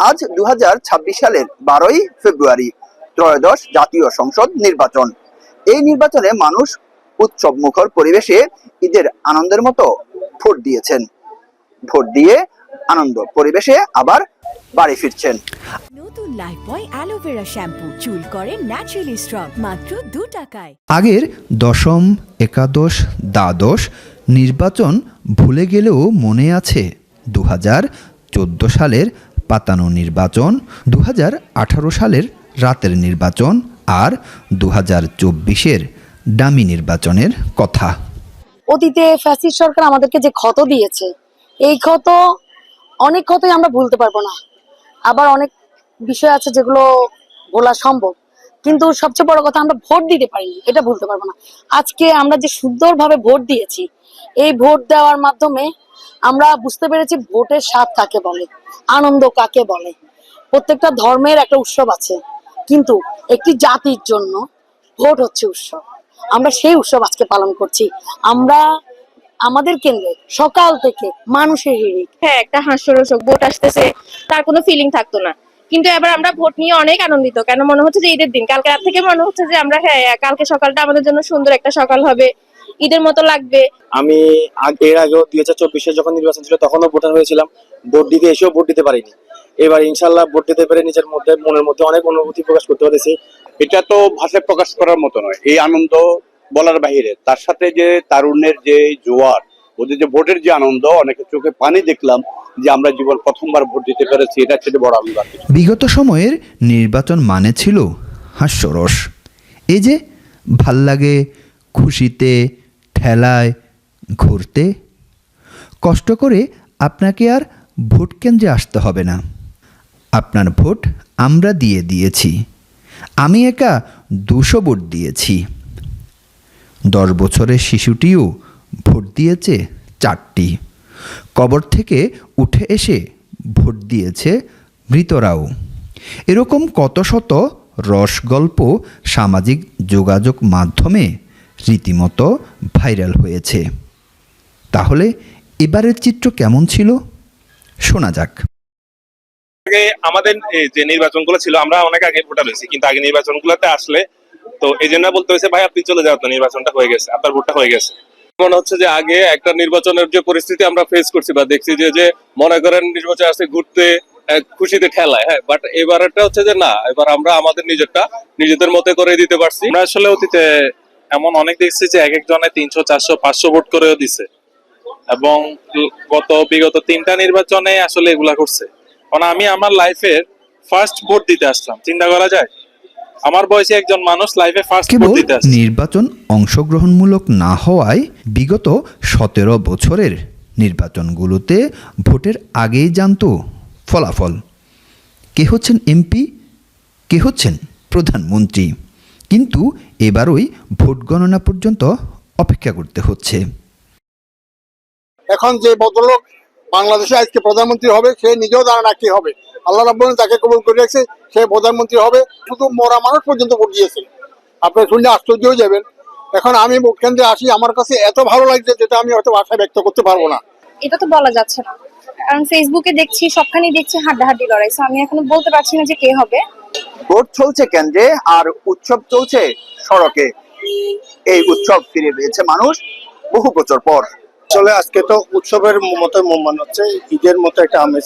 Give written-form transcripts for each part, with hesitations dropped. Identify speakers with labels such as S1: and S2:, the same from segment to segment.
S1: আজ 2026 সালের 12ই ফেব্রুয়ারি ত্রয়োদশ জাতীয় সংসদ নির্বাচন। এই নির্বাচনে মানুষ উৎসব মুখর পরিবেশে ঈদের আনন্দের মতো ভোট দিয়েছেন। ভোট দিয়ে আনন্দ পরিবেশে আবার বাড়ি ফিরছেন।
S2: নতুন লাইফবয় অ্যালোভেরা শ্যাম্পু, চুল করে ন্যাচারালি স্ট্রং, মাত্র 2 টাকায়।
S3: আগের দশম, একাদশ, দ্বাদশ নির্বাচন ভুলে গেলেও মনে আছে 2014 সালের পাতানো নির্বাচন, 2018 সালের রাতের নির্বাচন আর 2024-এর ডামি নির্বাচনের কথা।
S4: অতীতে ফ্যাসিস্ট সরকার আমাদেরকে যে ক্ষত দিয়েছে, এই ক্ষত অনেক ক্ষতই আমরা ভুলতে পারবো না। আবার অনেক বিষয় আছে যেগুলো ভোলা সম্ভব, কিন্তু সবচেয়ে বড় কথা আমরা ভোট দিতে পারিনি, এটা ভুলতে পারবো না। আজকে আমরা যে সুন্দরভাবে ভোট দিয়েছি, এই ভোট দেওয়ার মাধ্যমে আমরা বুঝতে পেরেছি ভোটের স্বাদ কাকে বলে, আনন্দ কাকে বলে। প্রত্যেকটা ধর্মের একটা উৎসব আছে, কিন্তু একটি জাতির জন্য ভোট হচ্ছে উৎসব। আমরা সেই উৎসব আজকে পালন করছি। আমরা আমাদের কেন্দ্রে সকাল থেকে মানুষের হিড়িক।
S5: হ্যাঁ, একটা হাস্যরসক ভোট আসতেছে, তার কোনো ফিলিং থাকতো না, কিন্তু এবার আমরা ভোট নিয়ে অনেক আনন্দিত। কেন মনে হচ্ছে যে ঈদের দিন, কালকে রাত থেকে মনে হচ্ছে যে আমরা কালকে সকালটা আমাদের জন্য সুন্দর একটা সকাল হবে, ঈদের মতো লাগবে।
S6: আমি এর আগেও 2024-এ যখন নির্বাচন ছিল তখনও ভোটার হয়েছিলাম, ভোট দিতে এসেও ভোট দিতে পারিনি। এবার ইনশাল্লাহ ভোট দিতে পেরে নিজের মধ্যে মনের মধ্যে অনেক অনুভূতি প্রকাশ করতে পেরেছি।
S7: এটা তো ভাষায় প্রকাশ করার মতো নয়, এই আনন্দ বলার বাহিরে। তার সাথে যে তারুণ্যের যে জোয়ার, ওদের যে ভোটের যে আনন্দ, অনেকের চোখে পানি দেখলাম যে আমরা জীবন প্রথমবার ভোট দিতে পেরেছি, এটা ছিল বড় আনন্দ।
S3: বিগত সময়ের নির্বাচন মানে ছিল হাস্যরস। এই যে ভাল লাগে খুশিতে ঠেলায় ঘুরতে, কষ্ট করে আপনাকে আর ভোট কেন্দ্রে আসতে হবে না। আপনার ভোট আমরা দিয়ে দিয়েছি। আমি একা 200 ভোট দিয়েছি। 10 বছরের শিশুটিও ভোট দিয়েছে 4টি। কবর থেকে উঠে এসে ভোট দিয়েছে মৃতরাও। এরকম কত শত রসগল্প সামাজিক যোগাযোগ মাধ্যমে রীতিমতো ভাইরাল হয়েছে। তাহলে এবারের চিত্র কেমন ছিল শোনা যাক।
S8: আগে আমাদের যে নির্বাচনগুলো ছিল, আমরা অনেক আগে ভোটার হয়েছি, কিন্তু আগে নির্বাচনগুলোতে আসলে তো এই জন্য বলতে হয়েছে ভাই আপনি চলে যাও, তো নির্বাচনটা হয়ে গেছে, আপনার ভোটটা হয়ে গেছে। মনে হচ্ছে যে আগে একটা নির্বাচনের যে পরিস্থিতি আমরা ফেস করছি বা দেখছি, যে মনে করেন নির্বাচন আসছে ঘুরতে খুশিতে খেলায়, হ্যাঁ, বাট এবারটা হচ্ছে যে না, এবার আমরা আমাদের নিজেরটা নিজেদের মতো করে দিতে পারছি। আমরা আসলে অতীতে এমন অনেক দেখছি যে এক একজনে 300, 400, 500 ভোট করেও দিছে, এবং বিগত 3টা নির্বাচনে আসলে এগুলা করছে। কারণ আমি আমার লাইফের ফার্স্ট ভোট দিতে আসলাম, চিন্তা করা যায় আমার বয়সী একজন মানুষ লাইফে ফার্স্ট ভোট দিতে আসছে।
S3: নির্বাচন অংশগ্রহণমূলক না হওয়ায় বিগত 17 বছরের নির্বাচনগুলোতে ভোটের আগেই জানতো ফলাফল, কে হচ্ছেন এমপি, কে হচ্ছেন প্রধানমন্ত্রী। কিন্তু এবারই ভোট গণনা পর্যন্ত অপেক্ষা করতে হচ্ছে।
S9: এখন যে ভদ্রলোক বাংলাদেশে আজকে প্রধানমন্ত্রী হবে, সে নিজেও জানে না কি হবে। আল্লাহ রাব্বুল আলামিন তাকে কবুল করে রাখছে, সে প্রধানমন্ত্রী হবে। শুধু মরা মানুষ পর্যন্ত ভোট দিয়েছে, আপনি শুনলে আশ্চর্য হয়ে যাবেন। এখন আমি ভোট কেন্দ্রে আসি, আমার কাছে এত ভালো লাগছে যেটা আমি হয়তো ভাষায় ব্যক্ত করতে পারবো না।
S5: এটা তো বলা যাচ্ছে না, কারণ ফেসবুকে দেখছি, সবখানে দেখছি হাড্ডাহাড্ডি লড়াই। আমি এখনো বলতে পারছি না যে কে হবে।
S1: ভোট চলছে কেন্দ্রে আর উৎসব চলছে সড়কে। এই উৎসব ফিরে পেয়েছে মানুষ বহু বছর পর।
S6: আসলে আজকে তো উৎসবের মতো মনে হচ্ছে, ঈদের মতো একটা আমেজ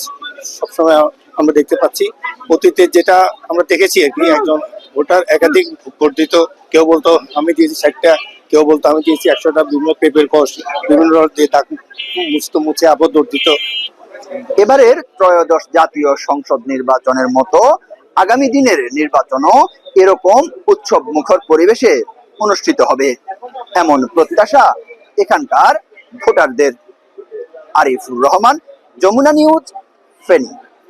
S6: সবসময় আমরা দেখতে পাচ্ছি। অতীতে যেটা আমরা দেখেছি আর কি, একজন ভোটার একাধিক ভোট দিত। কেউ বলতো আমি দিয়েছি 60টা, কেউ বলতো আমি দিয়েছি 100টা, বিভিন্ন পেপের কষ বিভিন্ন দিয়ে তাকে মুছে আবদ্ধ দিত।
S1: এবারের ত্রয়োদশ জাতীয় সংসদ নির্বাচনের মতো আগামী দিনের নির্বাচনও এরকম উৎসব মুখর পরিবেশে অনুষ্ঠিত হবে, এমন প্রত্যাশা এখানকার ভোটারদের। আরিফুর রহমান, যমুনা নিউজ, ফেনী।